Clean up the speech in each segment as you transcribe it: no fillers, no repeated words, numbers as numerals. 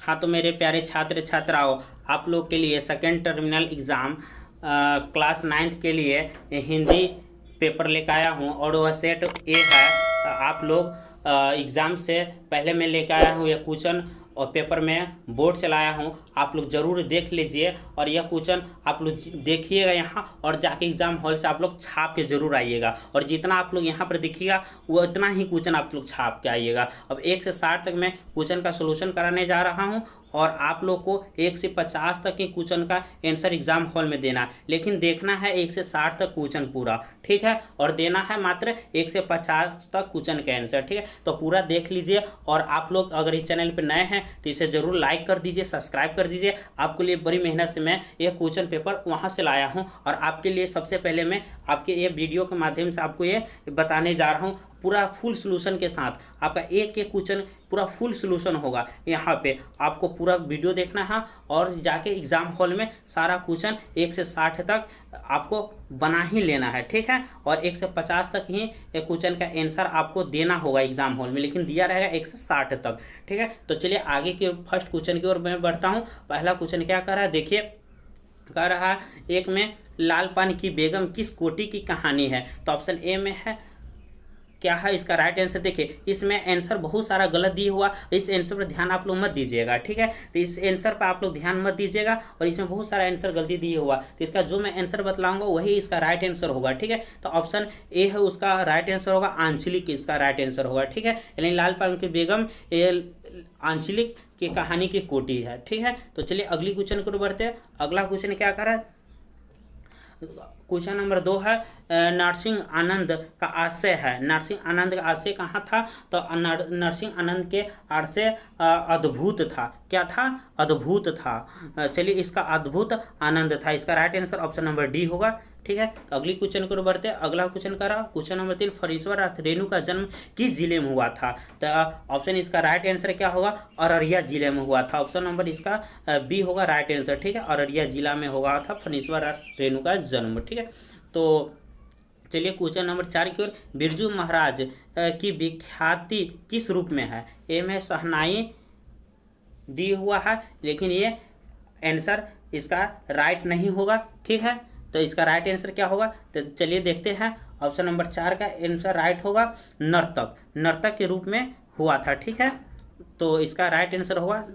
हाँ, तो मेरे प्यारे छात्र छात्राओं, आप लोग के लिए second terminal exam class 9th के लिए हिंदी पेपर लेकर आया हूँ और वह सेट ए है। आप लोग एग्ज़ाम से पहले मैं लेकर आया हूँ यह क्वेश्चन और पेपर में बोर्ड चलाया हूँ। आप लोग ज़रूर देख लीजिए और यह क्वेश्चन आप लोग देखिएगा यहाँ और जाके एग्ज़ाम हॉल से आप लोग छाप के ज़रूर आइएगा। और जितना आप लोग यहाँ पर देखिएगा वो इतना ही क्वेश्चन आप लोग छाप के आइएगा। अब 1 से 60 तक मैं क्वेश्चन का सोल्यूशन कराने जा रहा हूँ और आप लोग को 1 से 50 तक के क्वेश्चन का आंसर एग्जाम हॉल में देना है, लेकिन देखना है 1 से 60 तक क्वेश्चन पूरा, ठीक है। और देना है मात्र 1 से 50 तक क्वेश्चन का आंसर, ठीक है। तो पूरा देख लीजिए और आप लोग अगर इस चैनल पर नए हैं तो इसे ज़रूर लाइक कर दीजिए, सब्सक्राइब कर दीजिए। आपके लिए बड़ी मेहनत से मैं ये क्वेश्चन पेपर वहाँ से लाया हूँ और आपके लिए सबसे पहले मैं आपके ये वीडियो के माध्यम से आपको ये बताने जा रहा हूँ पूरा फुल सोल्यूशन के साथ। आपका एक एक क्वेश्चन पूरा फुल सोल्यूशन होगा। यहाँ पे आपको पूरा वीडियो देखना है और जाके एग्जाम हॉल में सारा क्वेश्चन 1 से 60 तक आपको बना ही लेना है, ठीक है। और 1 से 50 तक ही क्वेश्चन का आंसर आपको देना होगा एग्जाम हॉल में, लेकिन दिया रहेगा 1 से 60 तक, ठीक है। तो चलिए आगे के फर्स्ट क्वेश्चन की ओर मैं बढ़ता हूँ। पहला क्वेश्चन क्या कर रहा है, देखिए कह रहा है एक में लाल पानी की बेगम किस कोटि की कहानी है। तो ऑप्शन ए में है क्या है इसका राइट आंसर। देखिए इसमें आंसर बहुत सारा गलत दिया हुआ, इस आंसर पर ध्यान आप लोग मत दीजिएगा, ठीक है। तो इस आंसर पर आप लोग ध्यान मत दीजिएगा और इसमें बहुत सारा आंसर गलती दिया हुआ, तो इसका जो मैं आंसर बतलाऊंगा वही इसका राइट आंसर होगा, ठीक है। तो ऑप्शन ए है उसका राइट आंसर होगा, आंचलिक इसका राइट आंसर होगा, ठीक है। यानी लाल पानी की बेगम आंचलिक की कहानी की कोटि है, ठीक है। तो चलिए अगली क्वेश्चन को बढ़ते हैं। अगला क्वेश्चन क्या कर रहा है, क्वेश्चन नंबर 2 है नरसिंह आनंद का आशय है। नरसिंह आनंद का आशय कहाँ था, तो नरसिंह आनंद के आशय अद्भुत था। क्या था, अद्भुत था। चलिए इसका अद्भुत आनंद था, इसका right answer option number D होगा, ठीक है। तो अगली क्वेश्चन को बढ़ते हैं। अगला क्वेश्चन करा क्वेश्चन नंबर 3 फरीश्वर रेणु का जन्म किस जिले में हुआ था। तो ऑप्शन इसका राइट आंसर क्या होगा, अररिया जिले में हुआ था। ऑप्शन नंबर इसका बी होगा राइट आंसर, ठीक है। अररिया जिला में हुआ था फरीश्वर रेणु का जन्म, ठीक है। तो चलिए क्वेश्चन नंबर 4 की ओर। बिरजू महाराज की विख्याति किस रूप में है। ए में शहनाई दी हुआ है, लेकिन ये आंसर इसका राइट नहीं होगा, ठीक है। तो इसका राइट आंसर क्या होगा, तो चलिए देखते हैं। ऑप्शन नंबर 4 का आंसर राइट होगा नर्तक, नर्तक के रूप में हुआ था, ठीक है। तो इसका राइट आंसर होगा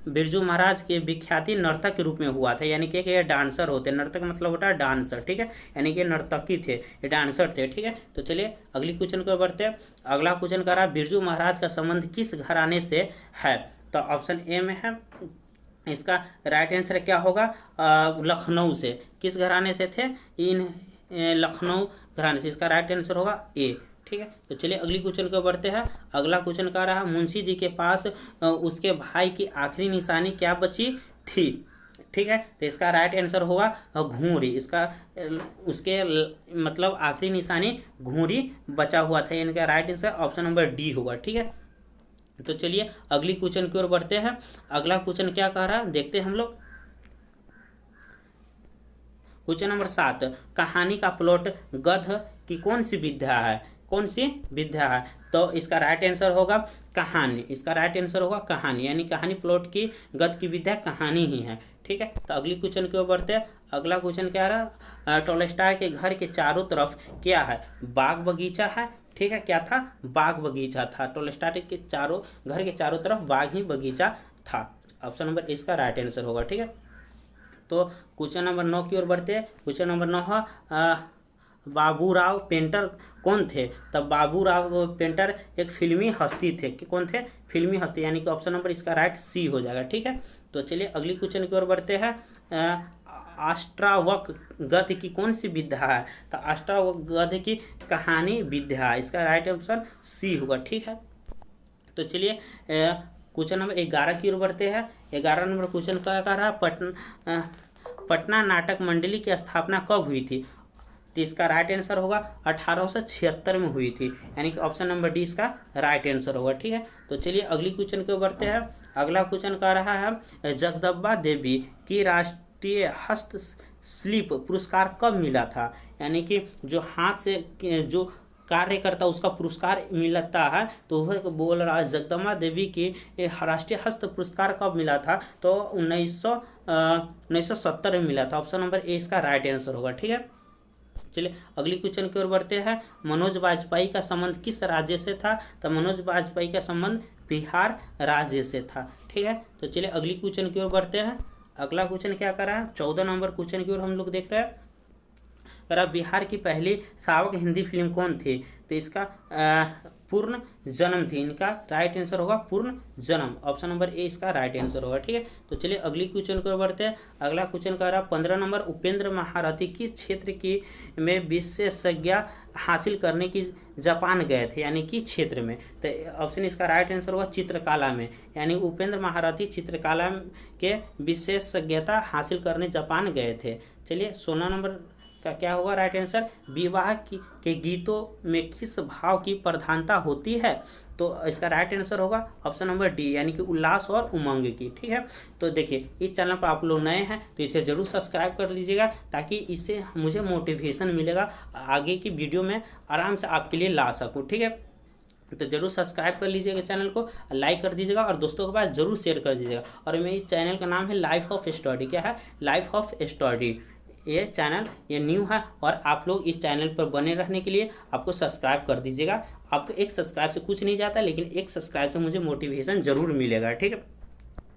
बिरजू महाराज के विख्याति नर्तक के रूप में हुआ था, यानी कि ये डांसर होते, नर्तक मतलब होता है डांसर, ठीक है। यानी कि नर्तकी थे, ये डांसर थे, ठीक है। तो चलिए अगली क्वेश्चन को बढ़ते हैं। अगला क्वेश्चन कर रहा है बिरजू महाराज का संबंध किस घराने से है। तो ऑप्शन ए में है इसका राइट आंसर क्या होगा, लखनऊ से। किस घराने से थे, इन लखनऊ घराने से, इसका राइट आंसर होगा ए, ठीक है। तो चलिए अगली क्वेश्चन को बढ़ते हैं। अगला क्वेश्चन कह रहा है मुंशी जी के पास उसके भाई की आखिरी निशानी क्या बची थी, ठीक है। तो इसका राइट आंसर होगा घूंरी, इसका उसके मतलब आखिरी निशानी घूंरी बचा हुआ था, इनका right answer option number D होगा, ठीक है। तो चलिए अगली क्वेश्चन की ओर बढ़ते हैं। अगला क्वेश्चन क्या कह रहा है देखते हैं हम लोग। क्वेश्चन नंबर 7 कहानी का प्लॉट गध की कौन सी विद्या है, कौन सी विद्या है। तो इसका राइट आंसर होगा कहानी, इसका राइट आंसर होगा कहानी, यानी कहानी प्लॉट की गध की विद्या कहानी ही है, ठीक है। तो अगली क्वेश्चन की ओर बढ़ते हैं। अगला क्वेश्चन क्या रहा, टॉलस्टॉय के घर के चारों तरफ क्या है, बाग बगीचा है, ठीक है। क्या था, बाग बगीचा था। टॉलस्टॉय के घर के चारों तरफ बाग ही बगीचा था। ऑप्शन नंबर इसका राइट आंसर होगा, ठीक है। तो क्वेश्चन नंबर 9 की ओर बढ़ते हैं। क्वेश्चन नंबर 9 है बाबूराव पेंटर कौन थे। तब बाबूराव पेंटर एक फिल्मी हस्ती थे, कि कौन थे, फिल्मी हस्ती, यानी कि ऑप्शन नंबर इसका राइट सी हो जाएगा, ठीक है। तो चलिए अगली क्वेश्चन की ओर बढ़ते हैं। अष्टावक्र की कौन सी विद्या है। तो अष्टावक्र की कहानी विद्या है, इसका राइट ऑप्शन सी होगा, ठीक है। तो चलिए क्वेश्चन नंबर 11 की ओर बढ़ते हैं। 11 नंबर क्वेश्चन क्या कह रहा है, पटना नाटक मंडली की स्थापना कब हुई थी। तो इसका राइट आंसर होगा 1876 में हुई थी, यानी कि ऑप्शन नंबर डी इसका राइट आंसर होगा, ठीक है। तो चलिए अगली क्वेश्चन को बढ़ते हैं। अगला क्वेश्चन कह रहा है जगदम्बा देवी की राष्ट्रीय हस्तशिल्प पुरस्कार कब मिला था, यानी कि जो हाथ से जो कार्यकर्ता उसका पुरस्कार मिलता है, तो वह बोल रहा है जगदम्बा देवी की राष्ट्रीय हस्त पुरस्कार कब मिला था, तो 1970 में मिला था। ऑप्शन नंबर ए इसका राइट आंसर होगा। ठीक है, चलिए अगली क्वेश्चन की ओर बढ़ते हैं। मनोज वाजपेयी का संबंध किस राज्य से था, तो मनोज वाजपेयी का संबंध बिहार राज्य से था। ठीक है, तो चलिए अगली क्वेश्चन की ओर बढ़ते हैं। अगला क्वेश्चन क्या कर रहा है, 14 नंबर क्वेश्चन की ओर हम लोग देख रहे हैं। बिहार की पहली सावक हिंदी फिल्म कौन थी, तो इसका पूर्ण जन्म थी। इनका राइट आंसर होगा पूर्ण जन्म। ऑप्शन नंबर ए इसका राइट आंसर होगा। ठीक है, तो चलिए अगली क्वेश्चन को बढ़ते हैं। अगला क्वेश्चन कह रहा है 15 नंबर, उपेंद्र महारथी किस क्षेत्र की में विशेषज्ञता हासिल करने की जापान गए थे, यानी कि क्षेत्र में, तो ऑप्शन इसका राइट आंसर होगा चित्रकला में। यानी उपेंद्र महारथी चित्रकला के विशेषज्ञता हासिल करने जापान गए थे। चलिए 16 नंबर का क्या होगा राइट आंसर, विवाह के गीतों में किस भाव की प्रधानता होती है, तो इसका राइट आंसर होगा ऑप्शन नंबर डी, यानी कि उल्लास और उमंग की। ठीक है, तो देखिए इस चैनल पर आप लोग नए हैं तो इसे जरूर सब्सक्राइब कर लीजिएगा, ताकि इससे मुझे मोटिवेशन मिलेगा, आगे की वीडियो में आराम से आपके लिए ला सकूँ। ठीक है, तो जरूर सब्सक्राइब कर लीजिएगा चैनल को, लाइक कर दीजिएगा और दोस्तों के पास जरूर शेयर कर दीजिएगा। और मेरे इस चैनल का नाम है लाइफ ऑफ स्टडी। क्या है, लाइफ ऑफ स्टडी। ये चैनल ये न्यू है और आप लोग इस चैनल पर बने रहने के लिए आपको सब्सक्राइब कर दीजिएगा। आपको एक सब्सक्राइब से कुछ नहीं जाता, लेकिन एक सब्सक्राइब से मुझे मोटिवेशन जरूर मिलेगा। ठीक है,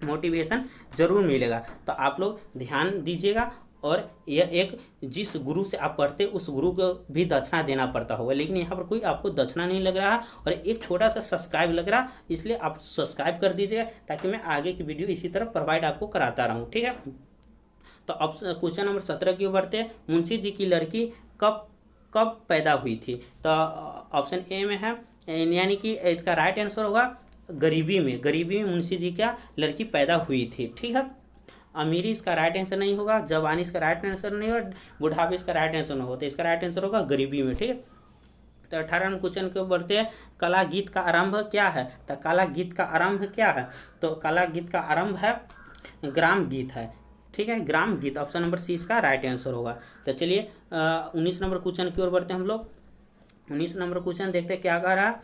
मोटिवेशन जरूर मिलेगा, तो आप लोग ध्यान दीजिएगा। और यह एक जिस गुरु से आप पढ़ते उस गुरु को भी दक्षिणा देना पड़ता होगा, लेकिन यहाँ पर कोई आपको दक्षिणा नहीं लग रहा और एक छोटा सा सब्सक्राइब लग रहा, इसलिए आप सब्सक्राइब कर दीजिएगा, ताकि मैं आगे की वीडियो इसी तरह प्रोवाइड आपको कराता रहूँ। ठीक है, तो क्वेश्चन नंबर 17 की ओर बढ़ते हैं। मुंशी जी की लड़की कब कब पैदा हुई थी, तो ऑप्शन ए में है, यानी कि इसका राइट आंसर होगा गरीबी में। गरीबी में मुंशी जी का लड़की पैदा हुई थी। ठीक है, अमीरी इसका राइट आंसर नहीं होगा, जवानी इसका राइट आंसर नहीं होगा, बुढ़ापे इसका राइट आंसर नहीं होता, इसका राइट आंसर होगा गरीबी में। ठीक है, तो 18 नंबर क्वेश्चन के बढ़ते हैं। कला गीत का आरंभ क्या है, तो कला गीत का आरंभ क्या है, तो कला गीत का आरंभ है ग्राम गीत है। ठीक है, ग्राम गीत। ऑप्शन नंबर सी इसका राइट आंसर होगा। तो चलिए 19 नंबर क्वेश्चन की ओर बढ़ते हैं हम लोग। 19 नंबर क्वेश्चन देखते हैं क्या कह रहा है।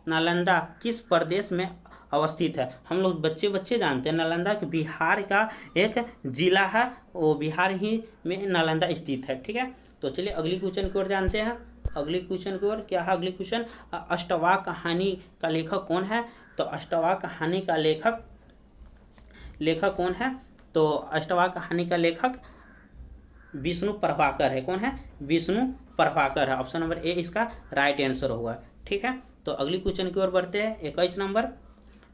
नालंदा किस प्रदेश में अवस्थित है, हम लोग बच्चे जानते हैं नालंदा कि बिहार का एक जिला है, वो बिहार ही में नालंदा स्थित है। ठीक है, तो चलिए अगली क्वेश्चन की ओर जानते हैं। अगली क्वेश्चन की ओर क्या है, अगली क्वेश्चन, अष्टवा कहानी का लेखक कौन है, तो अष्टवा कहानी का लेखक कौन है, तो अष्टवा कहानी का लेखक विष्णु प्रभाकर है। कौन है, विष्णु प्रभाकर है। ऑप्शन नंबर ए इसका राइट आंसर होगा। ठीक है, तो अगली क्वेश्चन की ओर बढ़ते हैं। 21 नंबर,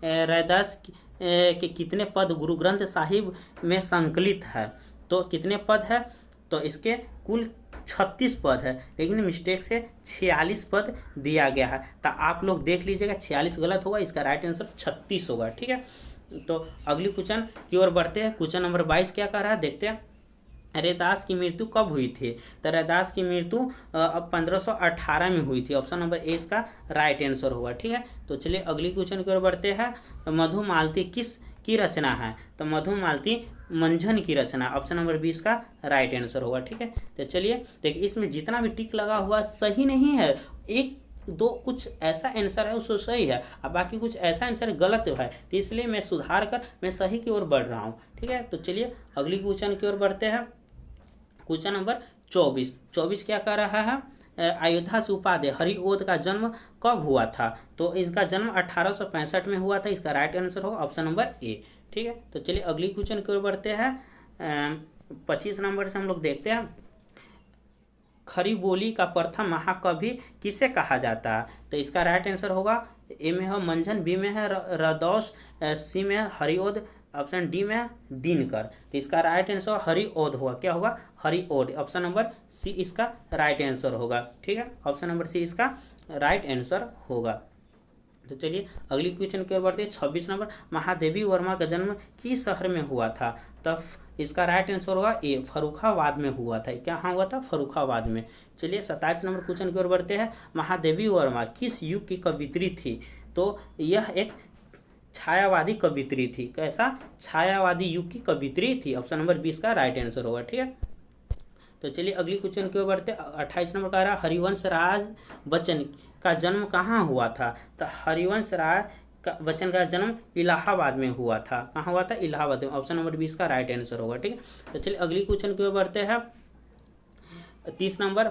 रैदास के कितने पद गुरु ग्रंथ साहिब में संकलित है, तो कितने पद है, तो इसके कुल 36 पद है, लेकिन मिस्टेक से 46 पद दिया गया है, तो आप लोग देख लीजिएगा 46 गलत होगा, इसका राइट आंसर 36 होगा। ठीक है, तो अगली क्वेश्चन की ओर बढ़ते हैं। क्वेश्चन नंबर 22 क्या कह रहा है, देखते हैं। रैदास की मृत्यु कब हुई थी, तो रैदास की मृत्यु 1518 में हुई थी। ऑप्शन नंबर ए इसका राइट आंसर होगा। ठीक है, तो चलिए अगली क्वेश्चन की ओर बढ़ते हैं। मधुमालती किस की रचना है, तो मधुमालती मंझन की रचना। ऑप्शन नंबर बी इसका राइट आंसर होगा। ठीक है, तो चलिए देखिए इसमें जितना भी टिक लगा हुआ सही नहीं है, एक दो कुछ ऐसा आंसर है उसको सही है, अब बाकी कुछ ऐसा आंसर गलत है, तो इसलिए मैं सुधार कर मैं सही की ओर बढ़ रहा हूँ। ठीक है, तो चलिए अगली क्वेश्चन की ओर बढ़ते हैं। क्वेश्चन नंबर 24 क्या कह रहा है, अयोध्या से उपाध्याय हरिओद का जन्म कब हुआ था, तो इसका जन्म 1865 में हुआ था, इसका राइट आंसर होगा ऑप्शन नंबर ए। ठीक है, तो चलिए अगली क्वेश्चन की ओर बढ़ते हैं। 25 नंबर से हम लोग देखते हैं। खरी बोली का प्रथम महाकवि किसे कहा जाता है, तो इसका राइट आंसर होगा ए में है मंझन, बी में है रदौस, सी में है हरिओद, ऑप्शन डी में है दिनकर, तो इसका राइट आंसर हरिओद होगा। क्या होगा, हरिओद। ऑप्शन नंबर सी इसका राइट आंसर होगा। ठीक है, ऑप्शन नंबर सी इसका राइट आंसर होगा। तो चलिए अगली क्वेश्चन की ओर बढ़ते हैं। 26 नंबर, महादेवी वर्मा का जन्म किस शहर में हुआ था, तो इसका राइट आंसर होगा ए फर्रुखाबाद में हुआ था। क्या हाँ हुआ था, फर्रुखाबाद में। चलिए 27 नंबर क्वेश्चन की ओर बढ़ते हैं। महादेवी वर्मा किस युग की कवित्री थी, तो यह एक छायावादी कवित्री थी। कैसा, छायावादी युग की कवित्री थी। ऑप्शन नंबर 20 का राइट आंसर होगा। ठीक है, तो चलिए अगली क्वेश्चन की ओर बढ़ते। 28 नंबर कह रहा हरिवंश राय बच्चन का जन्म कहाँ हुआ था। तो हरिवंश राय बच्चन का जन्म इलाहाबाद में हुआ था। कहाँ हुआ था? इलाहाबाद में। ऑप्शन नंबर 20 का राइट आंसर होगा। ठीक है, तो चलिए अगली क्वेश्चन की ओर बढ़ते हैं। 30 नंबर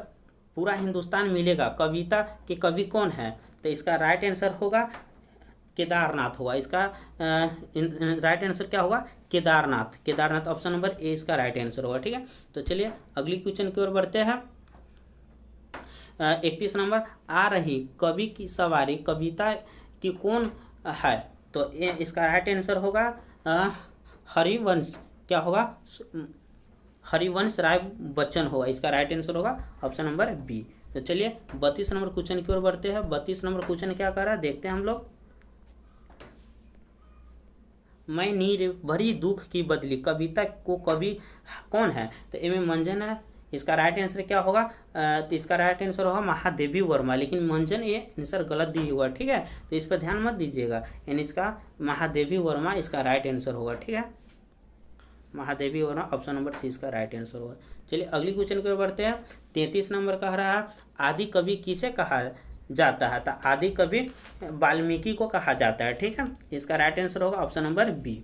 पूरा हिंदुस्तान मिलेगा कविता के कवि कौन है। तो इसका राइट आंसर होगा केदारनाथ होगा। इसका राइट आंसर क्या होगा? Kedarnath. Kedarnath option number A इसका राइट आंसर होगा। ठीक है, तो चलिए अगली क्वेश्चन की ओर बढ़ते हैं। 31 नंबर आ रही कवि की सवारी कविता की कौन है। तो इसका राइट आंसर होगा हरिवंश, क्या होगा? हरिवंश राय बच्चन होगा। इसका राइट आंसर होगा ऑप्शन नंबर बी। तो चलिए 32 नंबर क्वेश्चन की ओर बढ़ते हैं। 32 नंबर क्वेश्चन क्या कर रहा है देखते हैं हम लोग। मैं नीर भरी दुख की बदली कविता को कवि कौन है। तो इनमें मंजन है। इसका राइट आंसर क्या होगा? तो इसका राइट आंसर होगा महादेवी वर्मा, लेकिन मंजन ये आंसर गलत दी हुआ। ठीक है, तो इस पर ध्यान मत दीजिएगा। यानी इसका महादेवी वर्मा इसका राइट आंसर होगा। ठीक है, Mahadevi Verma option number C इसका राइट आंसर होगा। चलिए अगली क्वेश्चन की ओर बढ़ते हैं। 33 नंबर कह रहा है आदि कवि किसे कहा जाता है। तो आदि कवि वाल्मीकि को कहा जाता है। ठीक है, इसका राइट आंसर होगा ऑप्शन नंबर बी।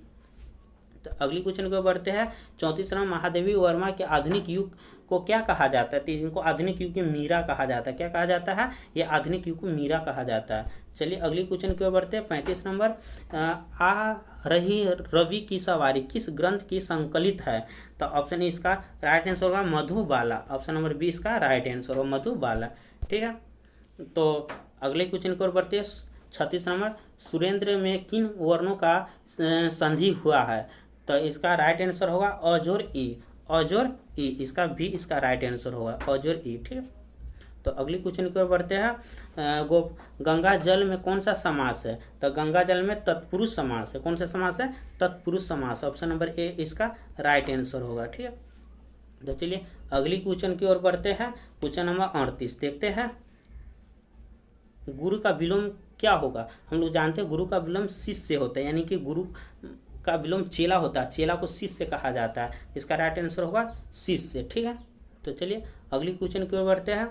तो अगली क्वेश्चन को बढ़ते हैं। 34 नंबर महादेवी वर्मा के आधुनिक युग को क्या कहा जाता है। तो इनको आधुनिक युग की मीरा कहा जाता है। क्या कहा जाता है? ये आधुनिक युग को मीरा कहा जाता है। चलिए अगली क्वेश्चन की ओर बढ़ते हैं। 35 नंबर आ रही रवि की सवारी किस ग्रंथ की संकलित है। तो ऑप्शन इसका राइट आंसर होगा मधुबाला। ऑप्शन नंबर बी इसका राइट आंसर होगा मधुबाला। ठीक है, तो अगले क्वेश्चन की ओर बढ़ते हैं। 36 नंबर सुरेंद्र में किन वर्णों का संधि हुआ है। तो इसका राइट आंसर होगा अजोर ई। अजोर ई इसका भी इसका राइट आंसर होगा अजोर ई। ठीक है, तो अगली क्वेश्चन की ओर बढ़ते हैं। गंगा जल में कौन सा समास है। तो गंगा जल में तत्पुरुष समास है। कौन सा समास है? तत्पुरुष समास। ऑप्शन नंबर ए इसका राइट आंसर होगा। ठीक है, तो चलिए अगली क्वेश्चन की ओर बढ़ते हैं। क्वेश्चन नंबर 38 देखते हैं। गुरु का विलोम क्या होगा। हम लोग जानते हैं गुरु का विलोम शिष्य होता है, यानी कि गुरु का विलोम चेला होता है। चेला को शिष्य कहा जाता है। इसका राइट आंसर होगा शिष्य। ठीक है, तो चलिए अगली क्वेश्चन की ओर बढ़ते हैं।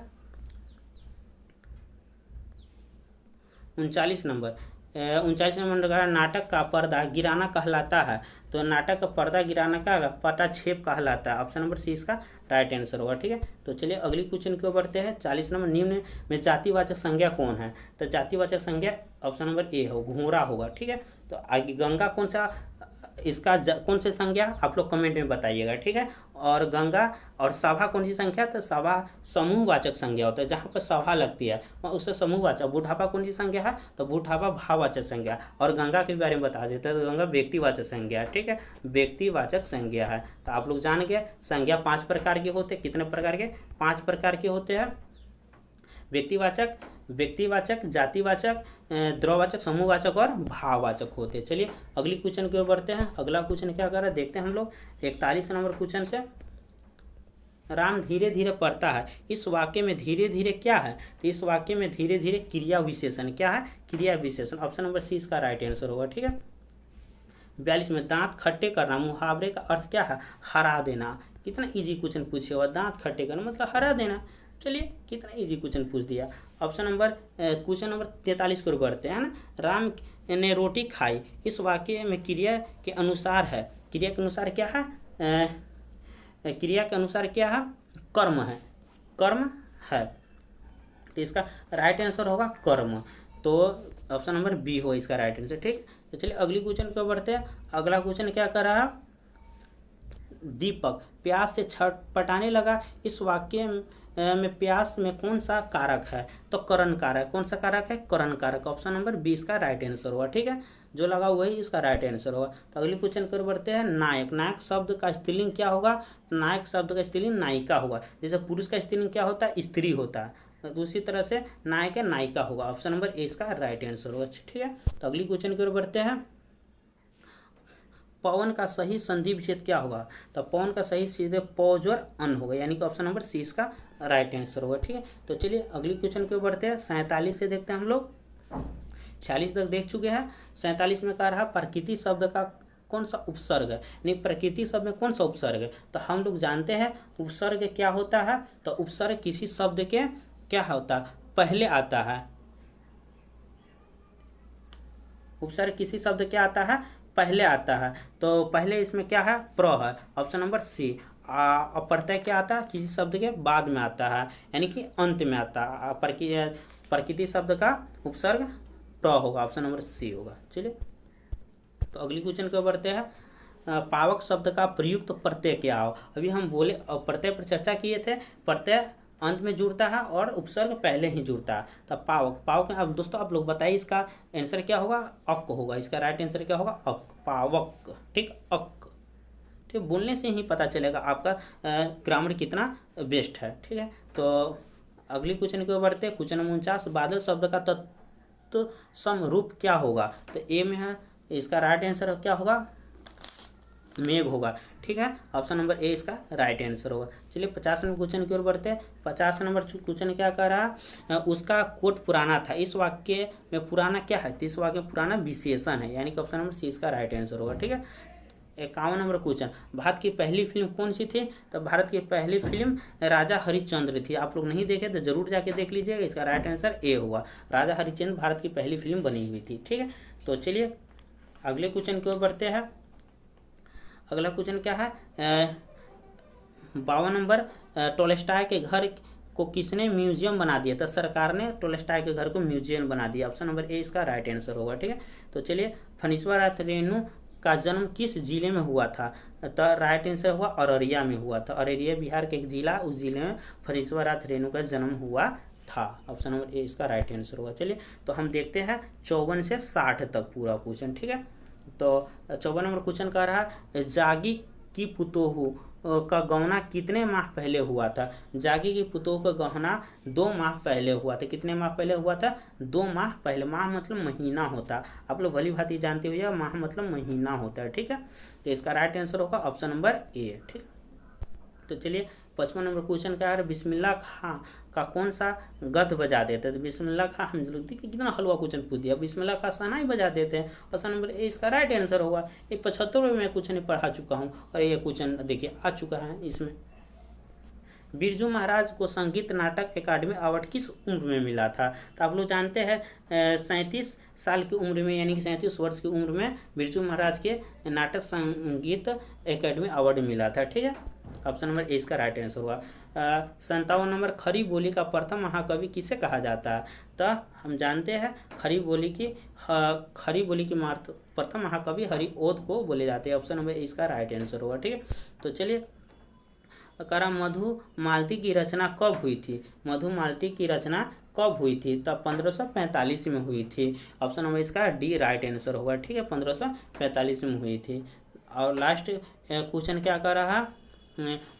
39 नंबर 39 नंबर का नाटक का पर्दा गिराना कहलाता है। तो नाटक का पर्दा गिराना का पटाक्षेप कहलाता है। ऑप्शन नंबर सी इसका राइट आंसर होगा। ठीक है, तो चलिए अगली क्वेश्चन की ओर बढ़ते हैं। 40 नंबर निम्न में जातिवाचक संज्ञा कौन है। तो जातिवाचक संज्ञा ऑप्शन नंबर ए हो घोड़ा होगा। ठीक है, तो आगे गंगा कौन सा इसका कौन सी संज्ञा आप लोग कमेंट में बताइएगा। ठीक है, और गंगा और सभा कौन सी संख्या। तो सभा समूहवाचक संज्ञा होता है, जहाँ पर सभा लगती है उससे समूहवाचक। बुढ़ापा कौन सी संज्ञा है। तो बुढ़ापा भाववाचक संज्ञा। और गंगा के बारे में बता देते हैं तो गंगा व्यक्तिवाचक संज्ञा है। ठीक है, व्यक्तिवाचक संज्ञा है। तो आप लोग जान गए संज्ञा 5 प्रकार के होते। कितने प्रकार के? 5 प्रकार के होते हैं। व्यक्तिवाचक, जातिवाचक, द्रववाचक, समूहवाचक और भाववाचक होते हैं। चलिए अगली क्वेश्चन की ओर बढ़ते हैं। अगला क्वेश्चन क्या कर रहा है देखते हैं हम लोग। 41 नंबर क्वेश्चन से राम धीरे धीरे पढ़ता है। इस वाक्य में धीरे धीरे क्या है। तो इस वाक्य में धीरे धीरे क्रिया विशेषण क्या है। क्रिया विशेषण। ऑप्शन नंबर सी इसका राइट आंसर होगा। ठीक है, 42 में दांत खट्टे करना मुहावरे का अर्थ क्या है। हरा देना। कितना इजी क्वेश्चन पूछे हुआ। दांत खट्टे करना मतलब हरा देना। चलिए कितना इजी क्वेश्चन पूछ दिया। ऑप्शन नंबर क्वेश्चन नंबर 43 को बढ़ते हैं ना। राम ने रोटी खाई इस वाक्य में क्रिया के अनुसार है। क्रिया के अनुसार क्या है। क्रिया के अनुसार क्या है। कर्म है। कर्म है, तो इसका राइट आंसर होगा कर्म। तो ऑप्शन नंबर बी हो इसका राइट आंसर। ठीक, तो चलिए अगली क्वेश्चन को बढ़ते हैं। अगला क्वेश्चन क्या कर रहा है। दीपक प्यास से छटपटाने लगा। इस वाक्य में प्यास में कौन सा कारक है। तो करण कारक। कौन सा कारक है। करण कारक। ऑप्शन नंबर 20 का राइट आंसर होगा। ठीक है, जो लगा वही इसका राइट आंसर होगा। तो अगली क्वेश्चन कर बढ़ते हैं। नायक। नायक शब्द का स्त्रीलिंग क्या होगा। नायक शब्द का स्त्रीलिंग नायिका होगा। जैसे पुरुष का स्त्रीलिंग क्या होता है। स्त्री होता है। तो उसी तरह से नायक है नायिका होगा। ऑप्शन नंबर ए इसका राइट आंसर होगा। ठीक है, तो अगली क्वेश्चन की ओर बढ़ते हैं। पवन का सही संधि विच्छेद क्या होगा। तो पवन का सही सीधे पौज और अन होगा, यानी कि ऑप्शन नंबर सी इसका राइट आंसर होगा। ठीक है, तो चलिए अगली क्वेश्चन की ओर बढ़ते हैं। 47 से देखते हैं हम लोग। 46 तक देख चुके हैं। 47 में कह रहा प्रकृति शब्द का कौन सा उपसर्ग है, नहीं प्रकृति शब्द में कौन सा उपसर्ग है। तो हम लोग जानते हैं उपसर्ग क्या होता है। तो उपसर्ग किसी शब्द के क्या होता है, पहले आता है। उपसर्ग किसी शब्द क्या आता है, पहले आता है। तो पहले इसमें क्या है, प्र है, ऑप्शन नंबर सी। और प्रत्यय क्या आता है, किसी शब्द के बाद में आता है, यानी कि अंत में आता है। प्रकृति शब्द का उपसर्ग प्र होगा, ऑप्शन नंबर सी होगा। चलिए तो अगली क्वेश्चन को बढ़ते हैं। पावक शब्द का प्रयुक्त प्रत्यय क्या हो। अभी हम बोले प्रत्यय पर चर्चा किए थे, प्रत्यय अंत में जुड़ता है और उपसर्ग पहले ही जुड़ता है। तो पावक अब दोस्तों आप लोग बताइए इसका आंसर क्या होगा, अक होगा। इसका राइट आंसर क्या होगा, अक, पावक, ठीक, अक। ठीक, बोलने से ही पता चलेगा आपका ग्रामर कितना बेस्ट है। ठीक है, तो अगली क्वेश्चन की ओर बढ़ते हैं। क्वेश्चन 49, बादल शब्द का तत्व समरूप क्या होगा। तो ए में है, इसका राइट आंसर क्या होगा, मेघ होगा। ठीक है, ऑप्शन नंबर ए इसका राइट आंसर होगा। चलिए 50 नंबर क्वेश्चन की ओर बढ़ते हैं। 50 नंबर क्वेश्चन क्या कर रहा है, उसका कोट पुराना था। इस वाक्य में पुराना क्या है, तो इस वाक्य में पुराना विशेषण है, यानी कि ऑप्शन नंबर सी इसका राइट आंसर होगा। ठीक है, 51 नंबर क्वेश्चन, भारत की पहली फिल्म कौन सी थी। तो भारत की पहली फिल्म राजा हरिश्चंद्र थी। आप लोग नहीं देखे तो जरूर जाके देख लीजिएगा। इसका राइट आंसर ए होगा, राजा हरिश्चंद्र भारत की पहली फिल्म बनी हुई थी। ठीक है, तो चलिए अगले क्वेश्चन की ओर बढ़ते हैं। अगला क्वेश्चन क्या है, 52 नंबर, टोल्स्टॉय के घर को किसने म्यूजियम बना दिया। तो सरकार ने टोल्स्टॉय के घर को म्यूजियम बना दिया, ऑप्शन नंबर ए इसका राइट आंसर होगा। ठीक है, तो चलिए फणीश्वरनाथ रेणु का जन्म किस जिले में हुआ था। तो राइट आंसर हुआ अररिया में हुआ था। अररिया बिहार के एक जिला, उस जिले में फणीश्वरनाथ रेणु का जन्म हुआ था, ऑप्शन नंबर ए इसका राइट आंसर होगा। चलिए तो हम देखते हैं 54 से 60 तक पूरा क्वेश्चन। ठीक है, तो 54 नंबर क्वेश्चन कह रहा है, जागी की पुतोहू का गौना कितने माह पहले हुआ था। जागी की पुतोहू का गहना 2 माह पहले हुआ था। कितने माह पहले हुआ था, 2 माह पहले। माह मतलब महीना होता है, आप लोग भली भांति जानते हुए, माह मतलब महीना होता है। ठीक है, तो इसका राइट आंसर होगा ऑप्शन नंबर ए। ठीक, तो चलिए 55 नंबर क्वेश्चन क्या है, बिस्मिल्लाह खां का कौन सा गध बजा देते हैं। तो बिस्मिल्लाह खां, हम लोग देखिए कितना हलवा क्वेश्चन पूछ दिया। बिस्मिल्लाह खां शहनाई बजा देते हैं, ऑप्शन नंबर ए इसका राइट आंसर होगा। ये 75 में मैं क्वेश्चन पढ़ा चुका हूँ और ये क्वेश्चन देखिए आ चुका है इसमें। बिरजू महाराज को संगीत नाटक अकादमी अवार्ड किस उम्र में मिला था। तो आप लोग जानते हैं 37 साल की उम्र में, यानी कि 37 वर्ष की उम्र में बिरजू महाराज के नाटक संगीत अकादमी अवार्ड मिला था। ठीक है, ऑप्शन नंबर ए इसका राइट आंसर होगा। 57 नंबर, खरी बोली का प्रथम महाकवि किसे कहा जाता है। तो हम जानते हैं खरी बोली की प्रथम महाकवि हरिओद को बोले जाते हैं, ऑप्शन नंबर ए इसका राइट आंसर होगा। ठीक है, तो चलिए करा मधुमालती की रचना कब हुई थी। मधुमालती की रचना कब हुई थी, तब 1545 में हुई थी, ऑप्शन नंबर इसका डी राइट आंसर होगा। ठीक है, 1545 में हुई थी। और लास्ट क्वेश्चन क्या कर रहा है,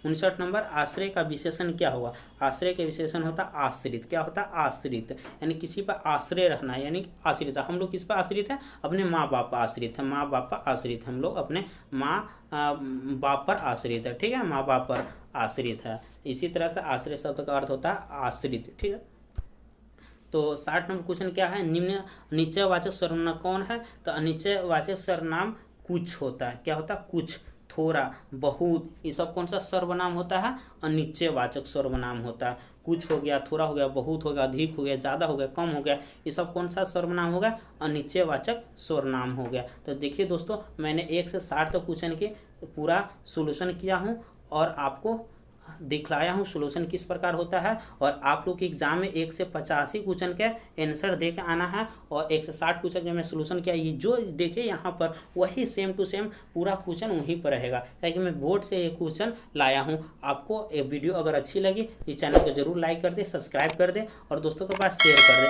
59 नंबर, आश्रय का विशेषण क्या हुआ। आश्रय का विशेषण होता आश्रित। क्या होता है, आश्रित, यानी किसी पर आश्रय रहना, यानी कि आश्रित। हम लोग किस पर आश्रित है, अपने माँ बाप पर आश्रित है। माँ बाप पर आश्रित, हम लोग अपने माँ बाप पर आश्रित है। ठीक है, माँ बाप पर आश्रित है। इसी तरह से आश्रय शब्द का अर्थ होता है आश्रित। ठीक है, तो 60 नंबर क्वेश्चन क्या है, निश्चयवाचक सर्वनाम कौन है। तो अनिश्चयवाचक सर्वनाम कुछ होता है। क्या होता है, कुछ, थोड़ा, बहुत, ये सब कौन सा सर्वनाम होता है, अनिश्चयवाचक सर्वनाम होता है। कुछ हो गया, थोड़ा हो गया, बहुत हो गया, अधिक हो गया, ज़्यादा हो गया, कम हो गया, ये सब कौन सा सर्वनाम हो गया, अनिश्चयवाचक सर्वनाम हो गया। तो देखिए दोस्तों, मैंने 1 से 60 तक क्वेश्चन के पूरा सोल्यूशन किया हूँ और आपको दिखलाया हूँ सोल्यूशन किस प्रकार होता है। और आप लोग के एग्जाम में 1 से 85 क्वेश्चन के आंसर दे के आना है। और 1 से 60 क्वेश्चन जो मैं सोल्यूशन किया, ये जो देखिए यहाँ पर वही सेम टू सेम पूरा क्वेश्चन वहीं पर रहेगा, क्योंकि मैं बोर्ड से ये क्वेश्चन लाया हूँ। आपको ये वीडियो अगर अच्छी लगी, इस चैनल को जरूर लाइक कर दे, सब्सक्राइब कर दे और दोस्तों के पास शेयर कर दे।